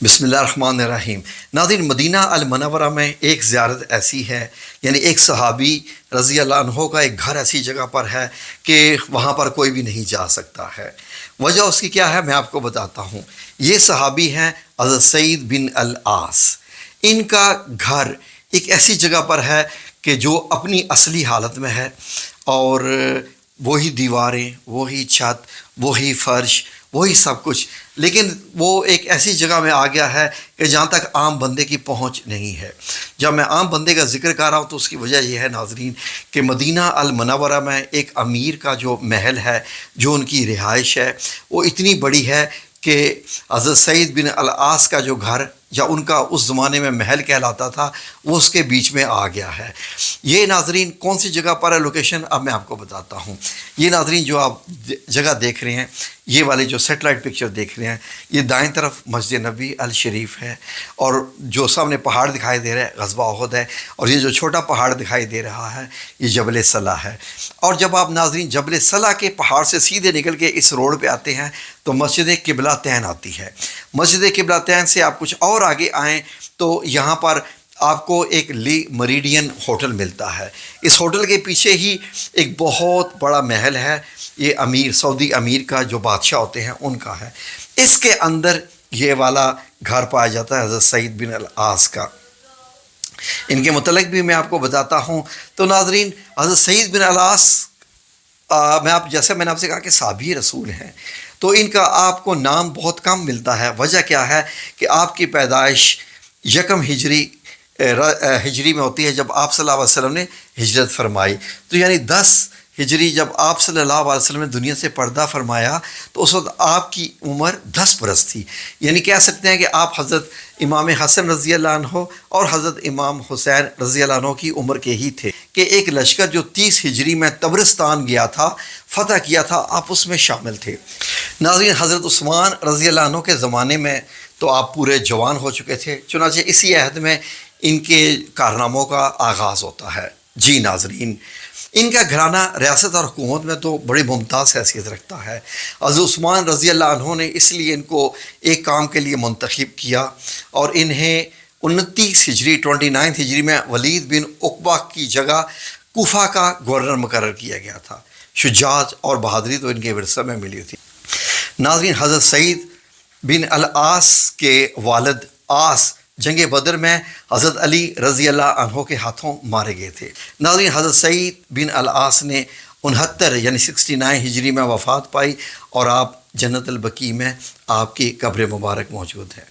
بسم اللہ الرحمن الرحیم۔ ناظرین، مدینہ المنورہ میں ایک زیارت ایسی ہے، یعنی ایک صحابی رضی اللہ عنہ کا ایک گھر ایسی جگہ پر ہے کہ وہاں پر کوئی بھی نہیں جا سکتا ہے۔ وجہ اس کی کیا ہے میں آپ کو بتاتا ہوں۔ یہ صحابی ہیں حضرت سعید بن العاص۔ ان کا گھر ایک ایسی جگہ پر ہے کہ جو اپنی اصلی حالت میں ہے، اور وہی دیواریں، وہی چھت، وہی فرش، وہی سب کچھ، لیکن وہ ایک ایسی جگہ میں آ گیا ہے کہ جہاں تک عام بندے کی پہنچ نہیں ہے۔ جب میں عام بندے کا ذکر کر رہا ہوں تو اس کی وجہ یہ ہے ناظرین کہ مدینہ المنورہ میں ایک امیر کا جو محل ہے، جو ان کی رہائش ہے، وہ اتنی بڑی ہے کہ حضرت سعید بن العاص کا جو گھر یا ان کا اس زمانے میں محل کہلاتا تھا، وہ اس کے بیچ میں آ گیا ہے۔ یہ ناظرین کون سی جگہ پر ہے لوکیشن اب میں آپ کو بتاتا ہوں۔ یہ ناظرین جو آپ جگہ دیکھ رہے ہیں، یہ والے جو سیٹلائٹ پکچر دیکھ رہے ہیں، یہ دائیں طرف مسجد نبی الشریف ہے، اور جو سامنے پہاڑ دکھائی دے رہا ہے غزوہ احد ہے، اور یہ جو چھوٹا پہاڑ دکھائی دے رہا ہے یہ جبل صلہ ہے۔ اور جب آپ ناظرین جبل صلہ کے پہاڑ سے سیدھے نکل کے اس روڈ پہ آتے ہیں تو مسجد قبلہ تین آتی ہے۔ مسجد قبلہ تین سے آپ کچھ اور آگے آئیں تو یہاں پر آپ کو ایک لی مریڈین ہوٹل ملتا ہے۔ اس ہوٹل کے پیچھے ہی ایک بہت بڑا محل ہے، یہ امیر، سعودی امیر کا جو بادشاہ ہوتے ہیں ان کا ہے۔ اس کے اندر یہ والا گھر پایا جاتا ہے حضرت سعید بن العاص کا۔ ان کے متعلق بھی میں آپ کو بتاتا ہوں۔ تو ناظرین حضرت سعید بن العاص، جیسے میں نے آپ سے کہا کہ صحابی رسول ہیں، تو ان کا آپ کو نام بہت کم ملتا ہے۔ وجہ کیا ہے کہ آپ کی پیدائش یکم ہجری میں ہوتی ہے، جب آپ صلی اللہ علیہ وسلم نے ہجرت فرمائی، تو یعنی 10 ہجری جب آپ صلی اللہ علیہ وسلم نے دنیا سے پردہ فرمایا تو اس وقت آپ کی عمر 10 برس تھی۔ یعنی کہہ سکتے ہیں کہ آپ حضرت امام حسن رضی اللہ عنہ اور حضرت امام حسین رضی اللہ عنہ کی عمر کے ہی تھے کہ ایک لشکر جو 30 ہجری میں طبرستان گیا تھا، فتح کیا تھا، آپ اس میں شامل تھے۔ ناظرین حضرت عثمان رضی اللہ عنہ کے زمانے میں تو آپ پورے جوان ہو چکے تھے، چنانچہ اسی عہد میں ان کے کارناموں کا آغاز ہوتا ہے۔ جی ناظرین، ان کا گھرانہ ریاست اور حکومت میں تو بڑی ممتاز حیثیت رکھتا ہے۔ حضرت عثمان رضی اللہ عنہ نے اس لیے ان کو ایک کام کے لیے منتخب کیا، اور انہیں 29 ہجری 29 ہجری میں ولید بن عقبہ کی جگہ کوفہ کا گورنر مقرر کیا گیا تھا۔ شجاعت اور بہادری تو ان کے ورثہ میں ملی تھی۔ ناظرین حضرت سعید بن العاص کے والد عاص جنگ بدر میں حضرت علی رضی اللہ عنہ کے ہاتھوں مارے گئے تھے۔ ناظرین حضرت سعید بن العاص نے 69 یعنی 69 ہجری میں وفات پائی، اور آپ جنت البقیع میں آپ کی قبر مبارک موجود ہے۔